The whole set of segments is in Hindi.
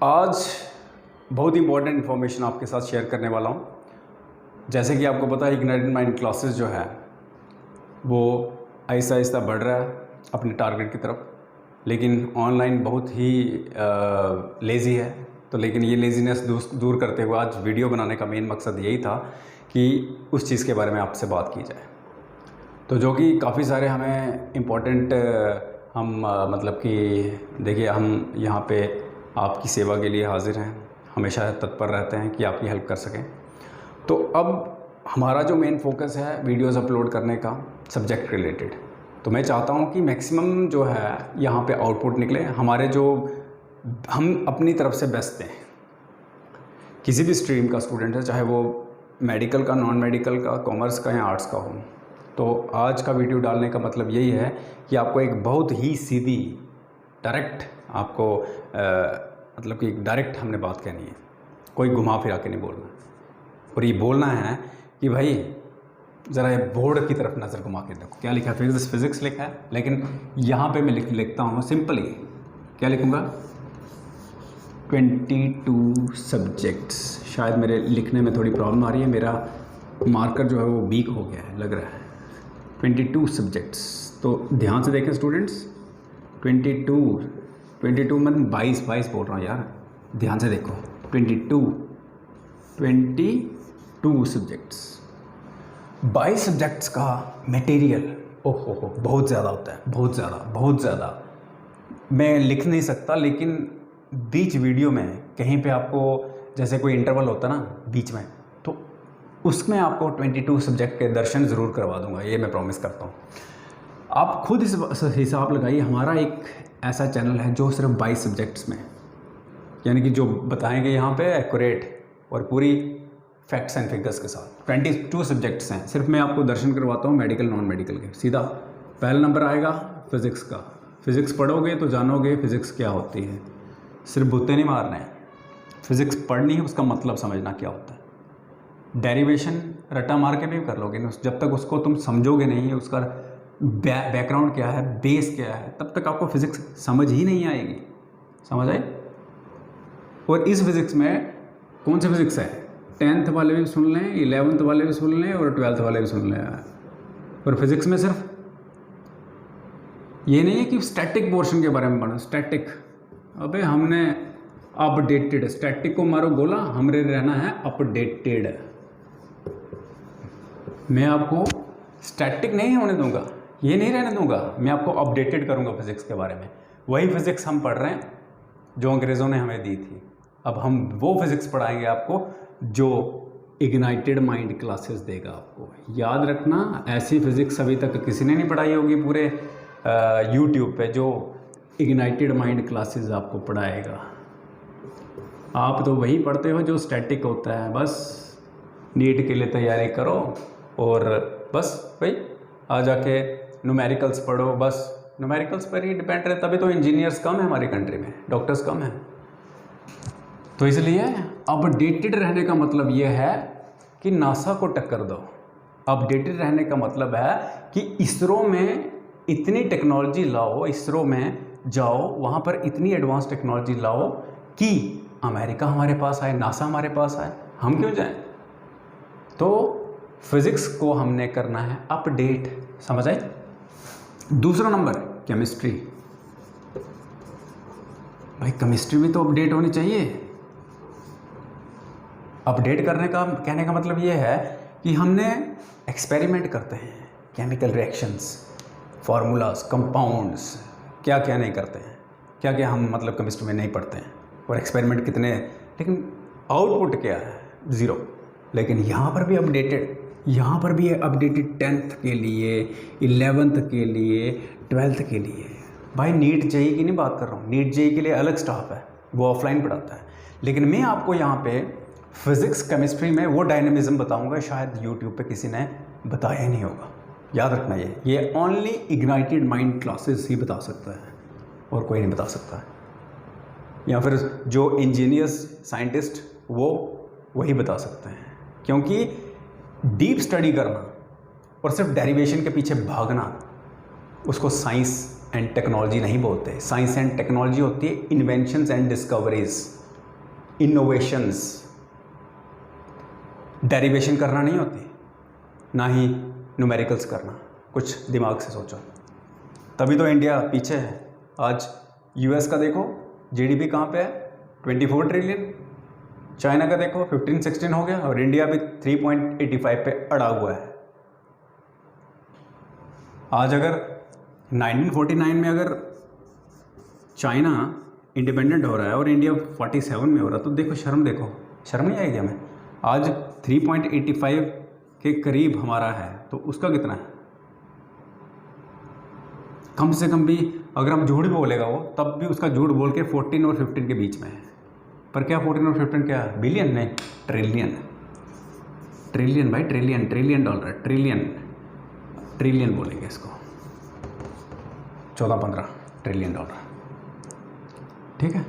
आज बहुत इंपॉर्टेंट इन्फॉर्मेशन आपके साथ शेयर करने वाला हूँ। जैसे कि आपको पता है इग्नाइटेड माइंड क्लासेस जो है वो आहिस्ता आहिस्ता बढ़ रहा है अपने टारगेट की तरफ, लेकिन ऑनलाइन बहुत ही लेज़ी है। तो लेकिन ये लेज़ीनेस दूर करते हुए आज वीडियो बनाने का मेन मकसद यही था कि उस चीज़ के बारे में आपसे बात की जाए। तो जो कि काफ़ी सारे हमें इम्पोर्टेंट हम मतलब कि देखिए, हम यहाँ पे आपकी सेवा के लिए हाज़िर हैं, हमेशा तत्पर रहते हैं कि आपकी हेल्प कर सकें। तो अब हमारा जो मेन फोकस है वीडियोस अपलोड करने का सब्जेक्ट रिलेटेड, तो मैं चाहता हूँ कि मैक्सिमम जो है यहाँ पे आउटपुट निकले हमारे, जो हम अपनी तरफ से बेस्ट दें। किसी भी स्ट्रीम का स्टूडेंट है, चाहे वो मेडिकल का, नॉन मेडिकल का, कॉमर्स का या आर्ट्स का हो, तो आज का वीडियो डालने का मतलब यही है कि आपको एक बहुत ही सीधी डायरेक्ट आपको मतलब कि डायरेक्ट हमने बात कहनी है, कोई घुमा फिरा के नहीं बोलना। और ये बोलना है कि भाई ज़रा ये बोर्ड की तरफ नज़र घुमा के देखो, क्या लिखा है? फिज़िक्स लिखा है, लेकिन यहाँ पे मैं लिखता हूँ सिंपली, क्या लिखूँगा? 22 सब्जेक्ट्स। शायद मेरे लिखने में थोड़ी प्रॉब्लम आ रही है, मेरा मार्कर जो है वो वीक हो गया है लग रहा है। 22 सब्जेक्ट्स, तो ध्यान से देखें स्टूडेंट्स, 22 मतलब 22 बोल रहा हूँ यार, ध्यान से देखो। 22 सब्जेक्ट्स, 22 सब्जेक्ट्स का मटेरियल ओहो बहुत ज़्यादा होता है, बहुत ज़्यादा मैं लिख नहीं सकता। लेकिन बीच वीडियो में कहीं पे आपको जैसे कोई इंटरवल होता ना बीच में, तो उसमें आपको 22 सब्जेक्ट के दर्शन ज़रूर करवा दूंगा, ये मैं प्रॉमिस करता हूँ। आप खुद इस हिसाब लगाइए, हमारा एक ऐसा चैनल है जो सिर्फ 22 सब्जेक्ट्स में, यानी कि जो बताएंगे यहाँ पे एक्यूरेट और पूरी फैक्ट्स एंड फिगर्स के साथ 22 सब्जेक्ट्स हैं। सिर्फ मैं आपको दर्शन करवाता हूँ मेडिकल नॉन मेडिकल के। सीधा पहला नंबर आएगा फिज़िक्स का। फिज़िक्स पढ़ोगे तो जानोगे फ़िज़िक्स क्या होती है। सिर्फ बुत्ते नहीं मारने हैं, फ़िज़िक्स पढ़नी है, उसका मतलब समझना क्या होता है। डेरिवेशन रट्टा मार के भी कर लोगे ना, जब तक उसको तुम समझोगे नहीं, उसका बैकग्राउंड क्या है, बेस क्या है, तब तक आपको फ़िज़िक्स समझ ही नहीं आएगी। समझ आए? और इस फिज़िक्स में कौन सी फिज़िक्स है? 10th वाले भी सुन लें, 11th वाले भी सुन लें और 12th वाले भी सुन लें। और फिज़िक्स में सिर्फ ये नहीं है कि स्टैटिक पोर्शन के बारे में पढ़ना। स्टैटिक, अबे हमने अपडेटेड, स्टैटिक को मारो गोला, हमरे रहना है अपडेटेड। मैं आपको स्टैटिक नहीं होने दूंगा, ये नहीं रहने दूंगा, मैं आपको अपडेटेड करूंगा फिज़िक्स के बारे में। वही फिज़िक्स हम पढ़ रहे हैं जो अंग्रेज़ों ने हमें दी थी। अब हम वो फिज़िक्स पढ़ाएंगे आपको जो इग्नाइटेड माइंड क्लासेस देगा आपको। याद रखना, ऐसी फिज़िक्स अभी तक किसी ने नहीं पढ़ाई होगी पूरे यूट्यूब पे जो इग्नाइटेड माइंड क्लासेस आपको पढ़ाएगा। आप तो वही पढ़ते हो जो स्टैटिक होता है। बस नीट के लिए तैयारी करो और बस भाई आ जाके न्यूमेरिकल्स पढ़ो, बस न्यूमेरिकल्स पर ही डिपेंड रहे। तभी तो इंजीनियर्स कम है हमारी कंट्री में, डॉक्टर्स कम हैं। तो इसलिए अपडेटेड रहने का मतलब ये है कि नासा को टक्कर दो। अपडेटेड रहने का मतलब है कि इसरो में इतनी टेक्नोलॉजी लाओ, इसरो में जाओ, वहाँ पर इतनी एडवांस टेक्नोलॉजी लाओ कि अमेरिका हमारे पास आए, नासा हमारे पास आए, हम क्यों जाएं? तो फिज़िक्स को हमने करना है अपडेट। समझ आए? दूसरा नंबर केमिस्ट्री। भाई केमिस्ट्री भी तो अपडेट होनी चाहिए। अपडेट करने का कहने का मतलब ये है कि हमने एक्सपेरिमेंट करते हैं, केमिकल रिएक्शंस, फार्मूलाज, कंपाउंड्स, क्या क्या नहीं करते हैं, क्या क्या हम मतलब केमिस्ट्री में नहीं पढ़ते हैं, और एक्सपेरिमेंट कितने, लेकिन आउटपुट क्या है? ज़ीरो। लेकिन यहाँ पर भी अपडेटेड, यहाँ पर भी अपडेटेड 10th के लिए, 11th के लिए, 12th के लिए। भाई नीट जेईई की नहीं बात कर रहा हूँ, नीट जेईई के लिए अलग स्टाफ है, वो ऑफलाइन पढ़ाता है। लेकिन मैं आपको यहाँ पे फिज़िक्स केमिस्ट्री में वो डायनेमिज्म बताऊँगा शायद यूट्यूब पे किसी ने बताया ही नहीं होगा। याद रखना, ये ओनली इग्नाइटेड माइंड क्लासेस ही बता सकता है और कोई नहीं बता सकता है। या फिर जो इंजीनियर्स, साइंटिस्ट, वो वही बता सकते हैं। क्योंकि डीप स्टडी करना और सिर्फ डेरिवेशन के पीछे भागना, उसको साइंस एंड टेक्नोलॉजी नहीं बोलते। साइंस एंड टेक्नोलॉजी होती है inventions and discoveries. Innovations, derivation करना नहीं होती, ना ही न्यूमेरिकल्स करना। कुछ दिमाग से सोचो, तभी तो इंडिया पीछे है। आज यूएस का देखो जीडीपी कहाँ पे है, 24 ट्रिलियन। चाइना का देखो 15-16 हो गया, और इंडिया भी 3.85 पे अड़ा हुआ है। आज अगर 1949 में अगर चाइना इंडिपेंडेंट हो रहा है और इंडिया 47 में हो रहा है, तो देखो शर्म नहीं आएगी हमें। आज 3.85 के करीब हमारा है, तो उसका कितना है? कम से कम भी अगर हम झूठ बोलेगा वो, तब भी उसका झूठ बोल के 14 और 15 के बीच में है। पर क्या 14 और 15 क्या है? बिलियन नहीं, ट्रिलियन। ट्रिलियन भाई, ट्रिलियन, ट्रिलियन डॉलर, ट्रिलियन बोलेंगे इसको। 14-15 ट्रिलियन डॉलर, ठीक है।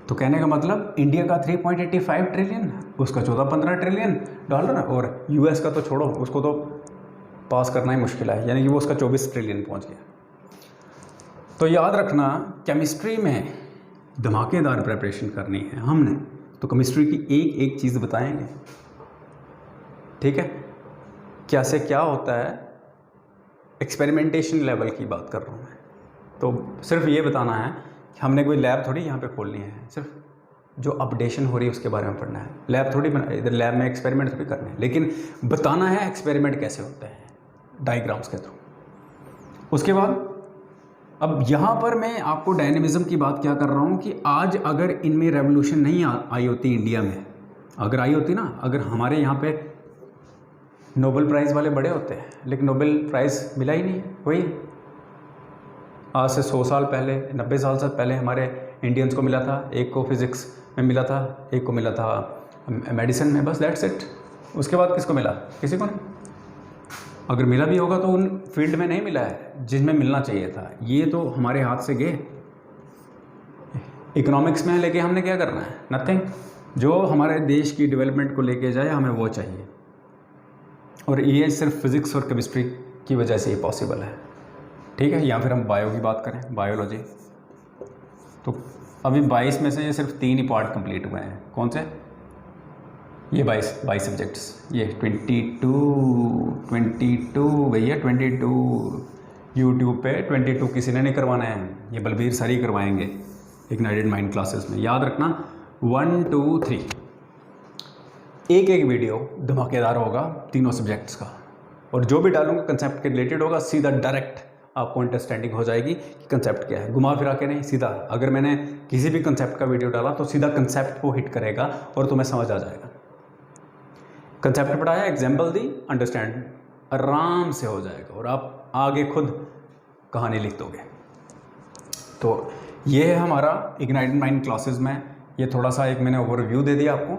तो कहने का मतलब इंडिया का 3.85 ट्रिलियन, उसका 14-15 ट्रिलियन डॉलर, और यूएस का तो छोड़ो, उसको तो पास करना ही मुश्किल है, यानी कि वो उसका 24 ट्रिलियन पहुंच गया। तो याद रखना, केमिस्ट्री में धमाकेदार प्रिपरेशन करनी है हमने, तो केमिस्ट्री की एक एक चीज़ बताएंगे, ठीक है। क्या से क्या होता है, एक्सपेरिमेंटेशन लेवल की बात कर रहा हूँ मैं। तो सिर्फ ये बताना है कि हमने कोई लैब थोड़ी यहाँ पे खोलनी है, सिर्फ जो अपडेशन हो रही है उसके बारे में पढ़ना है। लैब थोड़ी इधर लैब में एक्सपेरिमेंट थोड़ी करने हैं, लेकिन बताना है एक्सपेरिमेंट कैसे होते हैं डायग्राम्स के थ्रू। उसके बाद अब यहाँ पर मैं आपको डायनेमिज्म की बात क्या कर रहा हूँ कि आज अगर इनमें रेवोल्यूशन नहीं आई होती इंडिया में, अगर आई होती ना, अगर हमारे यहाँ पे नोबेल प्राइज़ वाले बड़े होते हैं, लेकिन नोबेल प्राइज़ मिला ही नहीं है। वही आज से 100 साल पहले, 90 साल से पहले हमारे इंडियंस को मिला था, एक को फिज़िक्स में मिला था, एक को मिला था मेडिसिन में, बस दैट्स इट। उसके बाद किसको मिला? किसी को नहीं। अगर मिला भी होगा तो उन फील्ड में नहीं मिला है जिसमें मिलना चाहिए था। ये तो हमारे हाथ से गए। इकोनॉमिक्स में लेके हमने क्या करना है? नथिंग। जो हमारे देश की डेवलपमेंट को लेके जाए, हमें वो चाहिए, और ये सिर्फ फिज़िक्स और केमिस्ट्री की वजह से ये पॉसिबल है, ठीक है। या फिर हम बायो की बात करें, बायोलॉजी, तो अभी 22 में से ये सिर्फ 3 ही पार्ट कंप्लीट हुए हैं। कौन से? ये 22 सब्जेक्ट्स, ये 22 भैया, 22 यूट्यूब पे 22 किसी ने नहीं करवाना है, ये बलबीर सर ही करवाएंगे इग्नाइटेड माइंड क्लासेस में। याद रखना 1, 2, 3 एक वीडियो धमाकेदार होगा तीनों सब्जेक्ट्स का, और जो भी डालूंगा कंसेप्ट के रिलेटेड होगा, सीधा डायरेक्ट आपको अंडरस्टैंडिंग हो जाएगी कि कंसेप्ट क्या है। घुमा फिरा के नहीं, सीधा। अगर मैंने किसी भी कंसेप्ट का वीडियो डाला तो सीधा कंसेप्ट को हिट करेगा और तुम्हें समझ आ जाएगा। कंसेप्ट पढ़ाया, एग्जाम्पल दी, अंडरस्टैंड आराम से हो जाएगा, और आप आगे खुद कहानी लिख दोगे। तो ये है हमारा इग्नाइटेड माइंड क्लासेस में, ये थोड़ा सा एक मैंने ओवरव्यू दे दिया आपको।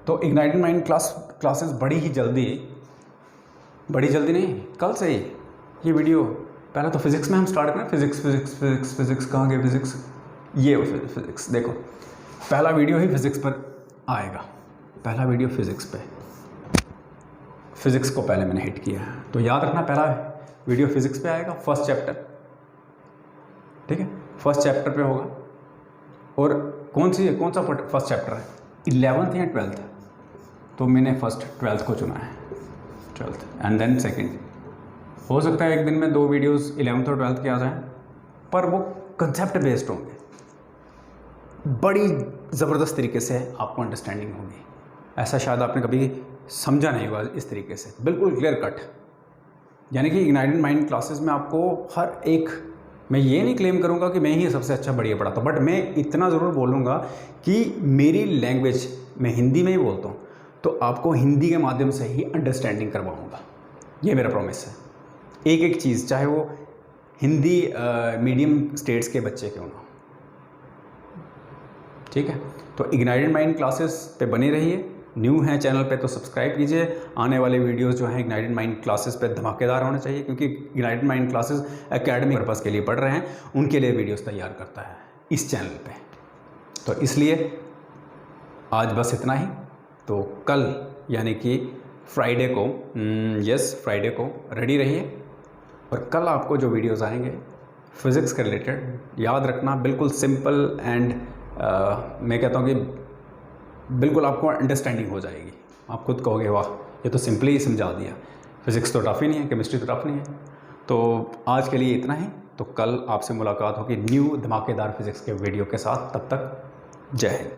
तो इग्नाइटेड माइंड क्लासेस बड़ी जल्दी नहीं, कल से ही ये वीडियो। पहले तो फिज़िक्स में हम स्टार्ट करें, फिज़िक्स कहाँ गए फिज़िक्स, ये फिज़िक्स देखो, पहला वीडियो ही फिज़िक्स पर आएगा, पहला वीडियो फिज़िक्स पे, फिज़िक्स को पहले मैंने हिट किया है। तो याद रखना, पहला वीडियो फिज़िक्स पे आएगा, फर्स्ट चैप्टर, ठीक है, फर्स्ट चैप्टर पे होगा। और कौन सा फर्स्ट चैप्टर है? 11th या 12th? तो मैंने फर्स्ट 12th को चुना है, 12th एंड देन सेकेंड। हो सकता है एक दिन में 2 वीडियोस 11th और 12th के आ जाएं, पर वो कंसेप्ट बेस्ड होंगे, बड़ी ज़बरदस्त तरीके से आपको अंडरस्टैंडिंग होगी। ऐसा शायद आपने कभी समझा नहीं होगा इस तरीके से, बिल्कुल क्लियर कट। यानी कि इग्नाइटेड माइंड क्लासेस में आपको हर एक, मैं ये नहीं क्लेम करूँगा कि मैं ही सबसे अच्छा बढ़िया पढ़ाता हूँ, बट मैं इतना ज़रूर बोलूँगा कि मेरी लैंग्वेज, मैं हिंदी में ही बोलता हूँ, तो आपको हिंदी के माध्यम से ही अंडरस्टैंडिंग करवाऊँगा, ये मेरा प्रॉमिस है। एक चीज़, चाहे वो हिंदी मीडियम स्टेट्स के बच्चे क्यों ना, ठीक है। तो इग्नाइटेड माइंड क्लासेस पे बने रहिए। न्यू हैं चैनल पे तो सब्सक्राइब कीजिए। आने वाले वीडियोस जो हैं इग्नाइटेड माइंड क्लासेस पे धमाकेदार होने चाहिए, क्योंकि ignited mind classes academic purpose के लिए पढ़ रहे हैं, उनके लिए वीडियोस तैयार करता है इस चैनल पे। तो इसलिए आज बस इतना ही। तो कल यानी कि फ्राइडे को, फ्राइडे को रेडी रहिए, और कल आपको जो वीडियोज़ आएंगे फिज़िक्स के रिलेटेड, याद रखना बिल्कुल सिंपल एंड मैं कहता हूँ कि बिल्कुल आपको अंडरस्टैंडिंग हो जाएगी। आप खुद कहोगे वाह ये तो सिंपली ही समझा दिया, फिज़िक्स तो टफ ही नहीं है, केमिस्ट्री तो टफ नहीं है। तो आज के लिए इतना ही। तो कल आपसे मुलाकात होगी न्यू धमाकेदार फिज़िक्स के वीडियो के साथ। तब तक जय हिंद।